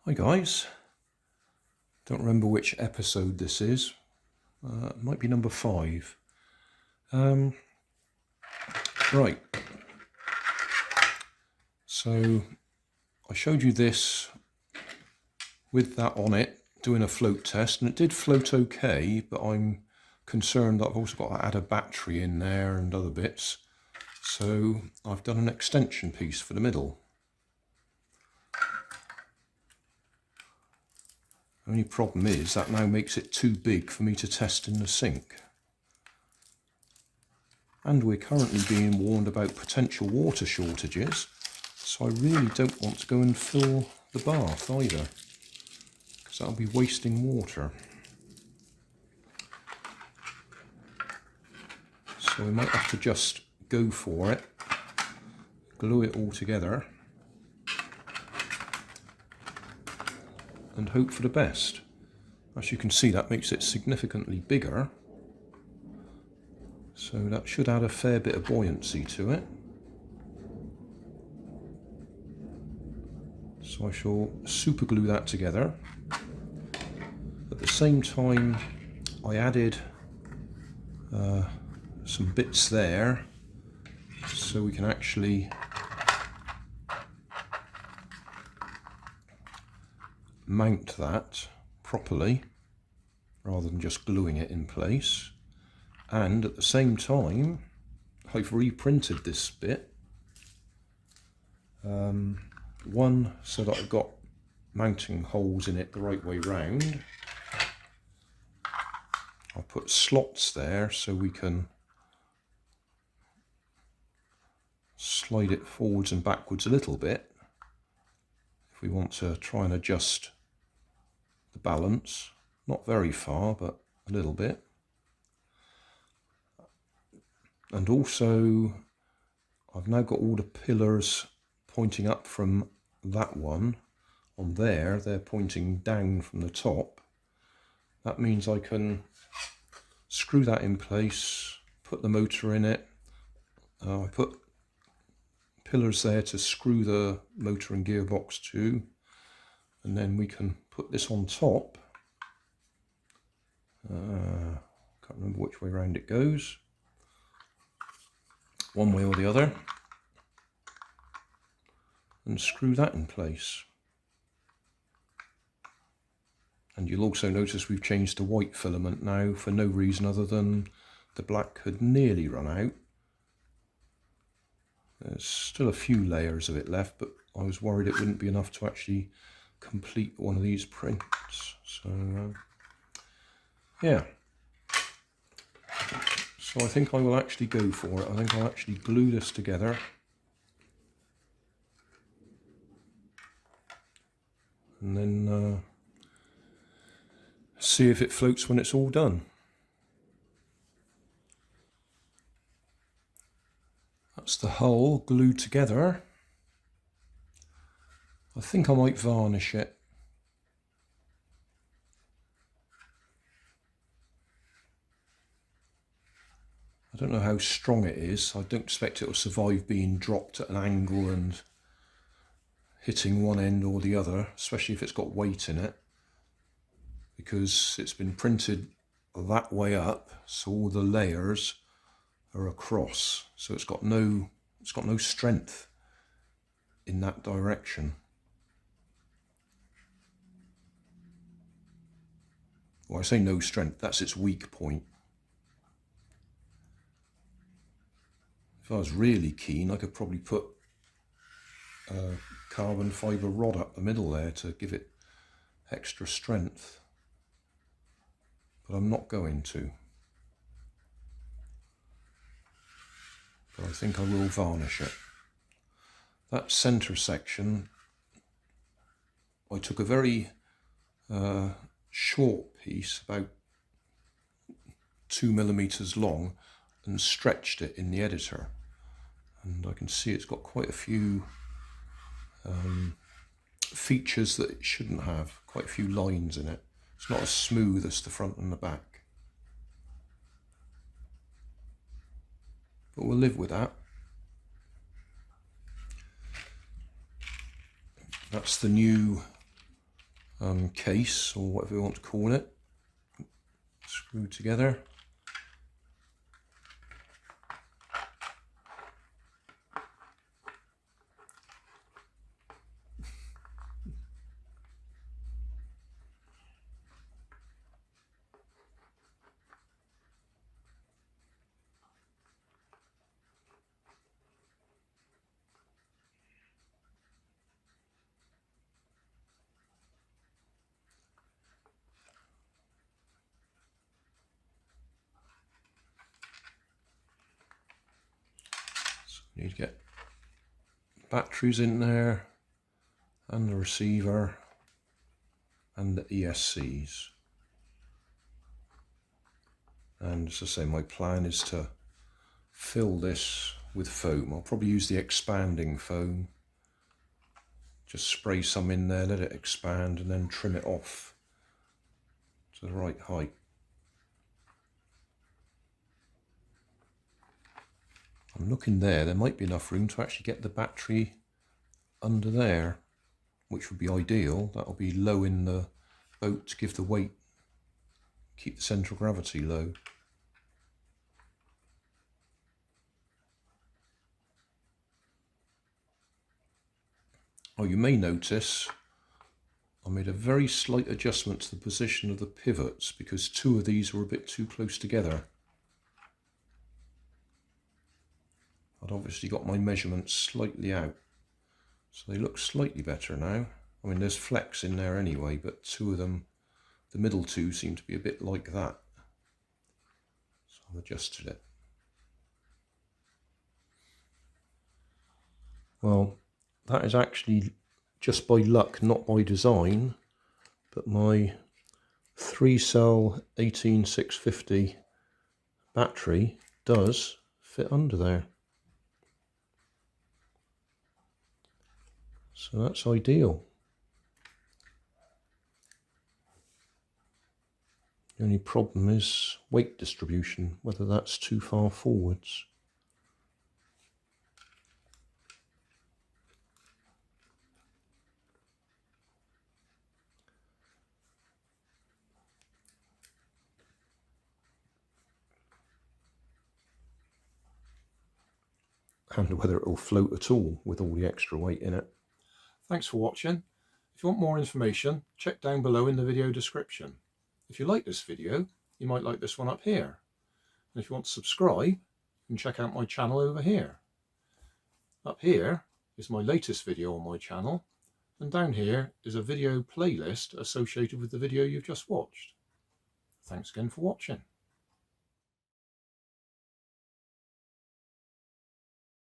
Hi guys, don't remember which episode this is, it might be number 5. Right, so I showed you this with that on it, doing a float test, and it did float okay, but I'm concerned that I've also got to add a battery in there and other bits, so I've done an extension piece for the middle. The only problem is that now makes it too big for me to test in the sink. And we're currently being warned about potential water shortages, so I really don't want to go and fill the bath either, because that'll be wasting water. So we might have to just go for it, glue it all together, and hope for the best. As you can see, that makes it significantly bigger, so that should add a fair bit of buoyancy to it. So I shall super glue that together. At the same time, I added some bits there so we can actually mount that properly rather than just gluing it in place. And at the same time, I've reprinted this bit, one so that I've got mounting holes in it the right way round. I'll put slots there so we can slide it forwards and backwards a little bit if we want to try and adjust the balance. Not very far, but a little bit. And also I've now got all the pillars pointing up from that one on there. They're pointing down from the top. That means I can screw that in place, put the motor in it. I put pillars there to screw the motor and gearbox to, and then we can put this on top. Can't remember which way around it goes, one way or the other, and screw that in place. And you'll also notice we've changed to white filament now for no reason other than the black had nearly run out. There's still a few layers of it left, but I was worried it wouldn't be enough to actually complete one of these prints. So yeah, so I think I will actually go for it. I think I'll actually glue this together and then see if it floats when it's all done. That's the hull glued together. I think I might varnish it. I don't know how strong it is. I don't expect it will survive being dropped at an angle and hitting one end or the other, especially if it's got weight in it, because it's been printed that way up, so all the layers are across, so it's got no strength in that direction. Well, I say no strength, that's its weak point. If I was really keen, I could probably put a carbon fibre rod up the middle there to give it extra strength, but I'm not going to. But I think I will varnish it. That centre section, I took a very short piece, about 2 millimeters long, and stretched it in the editor, and I can see it's got quite a few features that it shouldn't have, quite a few lines in it. It's not as smooth as the front and the back, but we'll live with that. That's the new case, or whatever you want to call it, screwed together. Need to get batteries in there, and the receiver, and the ESCs. And as I say, my plan is to fill this with foam. I'll probably use the expanding foam. Just spray some in there, let it expand, and then trim it off to the right height. I'm looking there might be enough room to actually get the battery under there, which would be ideal. That'll be low in the boat to give the weight, keep the central gravity low. Oh, you may notice I made a very slight adjustment to the position of the pivots because two of these were a bit too close together. I'd obviously got my measurements slightly out, so they look slightly better now. I mean, there's flex in there anyway, but two of them, the middle two, seem to be a bit like that. So I've adjusted it. Well, that is actually just by luck, not by design, but my 3-cell 18650 battery does fit under there. So that's ideal. The only problem is weight distribution, whether that's too far forwards. And whether it will float at all with all the extra weight in it. Thanks for watching. If you want more information, check down below in the video description. If you like this video, you might like this one up here. And if you want to subscribe, you can check out my channel over here. Up here is my latest video on my channel, and down here is a video playlist associated with the video you've just watched. Thanks again for watching.